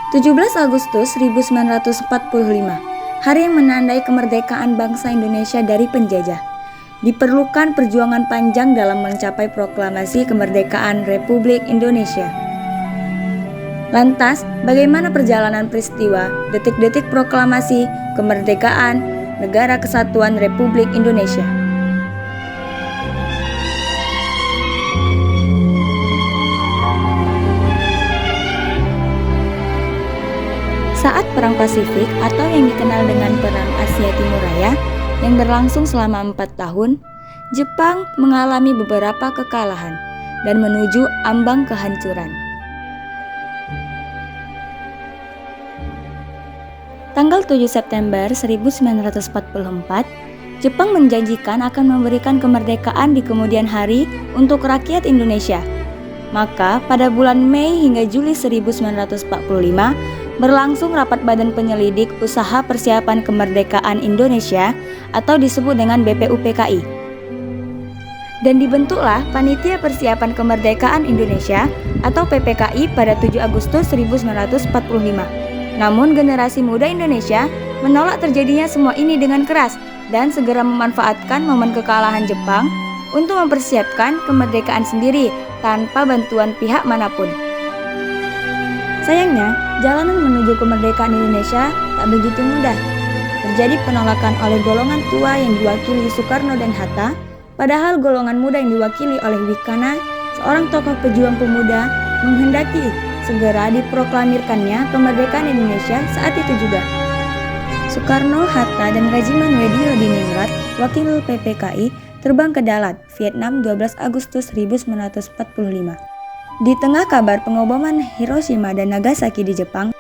17 Agustus 1945, hari yang menandai kemerdekaan bangsa Indonesia dari penjajah. Diperlukan perjuangan panjang dalam mencapai proklamasi kemerdekaan Republik Indonesia. Lantas, bagaimana perjalanan peristiwa detik-detik proklamasi kemerdekaan Negara Kesatuan Republik Indonesia? Saat Perang Pasifik atau yang dikenal dengan Perang Asia Timur Raya yang berlangsung selama 4 tahun, Jepang mengalami beberapa kekalahan dan menuju ambang kehancuran. Tanggal 7 September 1944, Jepang menjanjikan akan memberikan kemerdekaan di kemudian hari untuk rakyat Indonesia. Maka pada bulan Mei hingga Juli 1945, berlangsung rapat Badan Penyelidik Usaha Persiapan Kemerdekaan Indonesia atau disebut dengan BPUPKI. Dan dibentuklah Panitia Persiapan Kemerdekaan Indonesia atau PPKI pada 7 Agustus 1945. Namun generasi muda Indonesia menolak terjadinya semua ini dengan keras dan segera memanfaatkan momen kekalahan Jepang untuk mempersiapkan kemerdekaan sendiri tanpa bantuan pihak manapun. Sayangnya, jalanan menuju kemerdekaan Indonesia tak begitu mudah. Terjadi penolakan oleh golongan tua yang diwakili Soekarno dan Hatta, padahal golongan muda yang diwakili oleh Wikana, seorang tokoh pejuang pemuda, menghendaki segera diproklamirkannya kemerdekaan Indonesia saat itu juga. Soekarno, Hatta, dan Regimen Wedio Diningrat, wakil PPKI, terbang ke Dalat, Vietnam 12 Agustus 1945. Di tengah kabar pengoboman Hiroshima dan Nagasaki di Jepang,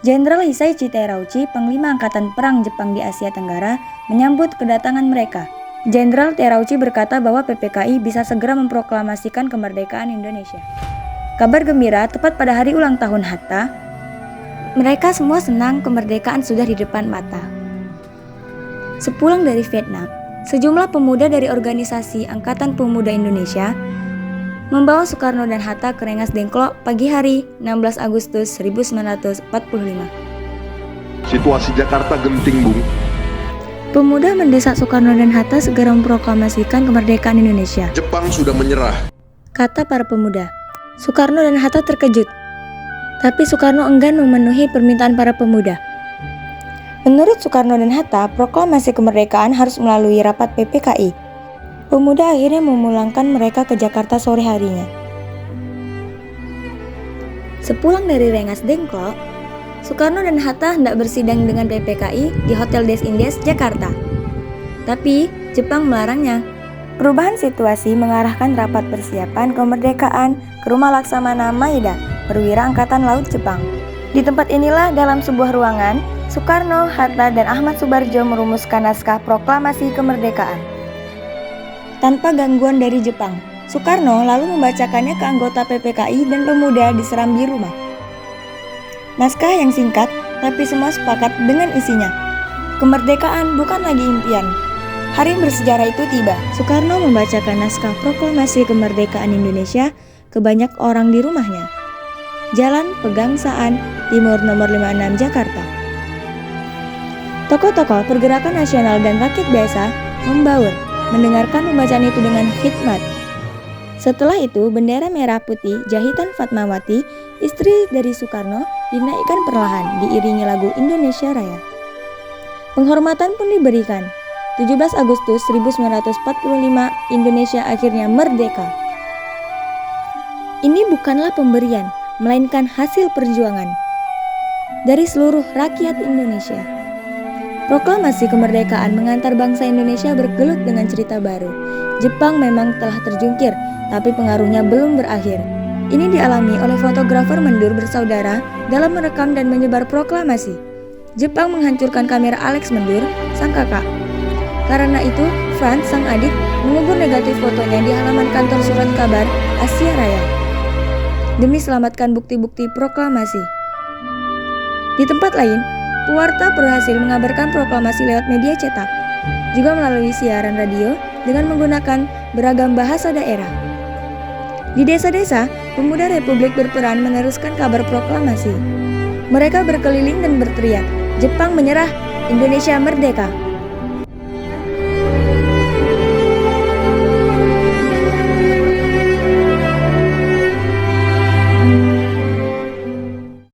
Jenderal Hisaichi Terauchi, Panglima Angkatan Perang Jepang di Asia Tenggara, menyambut kedatangan mereka. Jenderal Terauchi berkata bahwa PPKI bisa segera memproklamasikan kemerdekaan Indonesia. Kabar gembira tepat pada hari ulang tahun Hatta. Mereka semua senang kemerdekaan sudah di depan mata. Sepulang dari Vietnam, sejumlah pemuda dari organisasi Angkatan Pemuda Indonesia membawa Soekarno dan Hatta ke Rengas Dengklok pagi hari 16 Agustus 1945. Situasi Jakarta genting, Bung. Pemuda mendesak Soekarno dan Hatta segera memproklamasikan kemerdekaan Indonesia. Jepang sudah menyerah, kata para pemuda. Soekarno dan Hatta terkejut, tapi Soekarno enggan memenuhi permintaan para pemuda. Menurut Soekarno dan Hatta, proklamasi kemerdekaan harus melalui rapat PPKI. Pemuda akhirnya memulangkan mereka ke Jakarta sore harinya. Sepulang dari Rengas Dengklok, Soekarno dan Hatta hendak bersidang dengan PPKI di Hotel Des Indes, Jakarta. Tapi Jepang melarangnya. Perubahan situasi mengarahkan rapat persiapan kemerdekaan ke Rumah Laksamana Maeda, Perwira Angkatan Laut Jepang. Di tempat inilah dalam sebuah ruangan, Soekarno, Hatta, dan Ahmad Subarjo merumuskan naskah proklamasi kemerdekaan. Tanpa gangguan dari Jepang, Soekarno lalu membacakannya ke anggota PPKI dan pemuda di serambi rumah. Naskah yang singkat, tapi semua sepakat dengan isinya. Kemerdekaan bukan lagi impian. Hari bersejarah itu tiba. Soekarno membacakan naskah proklamasi kemerdekaan Indonesia ke banyak orang di rumahnya. Jalan Pegangsaan Timur nomor 56 Jakarta. Tokoh-tokoh pergerakan nasional dan rakyat biasa membaur mendengarkan pembacaan itu dengan khidmat. Setelah itu, bendera merah putih jahitan Fatmawati, istri dari Soekarno, dinaikkan perlahan diiringi lagu Indonesia Raya. Penghormatan pun diberikan. 17 Agustus 1945, Indonesia akhirnya merdeka. Ini bukanlah pemberian, melainkan hasil perjuangan dari seluruh rakyat Indonesia. Proklamasi kemerdekaan mengantar bangsa Indonesia bergelut dengan cerita baru. Jepang memang telah terjungkir, tapi pengaruhnya belum berakhir. Ini dialami oleh fotografer Mendur bersaudara dalam merekam dan menyebar proklamasi. Jepang menghancurkan kamera Alex Mendur, sang kakak. Karena itu, Franz, sang adik, mengubur negatif fotonya di halaman kantor surat kabar Asia Raya demi selamatkan bukti-bukti proklamasi. Di tempat lain, pewarta berhasil mengabarkan proklamasi lewat media cetak, juga melalui siaran radio dengan menggunakan beragam bahasa daerah. Di desa-desa, pemuda Republik berperan meneruskan kabar proklamasi. Mereka berkeliling dan berteriak, "Jepang menyerah, Indonesia merdeka!"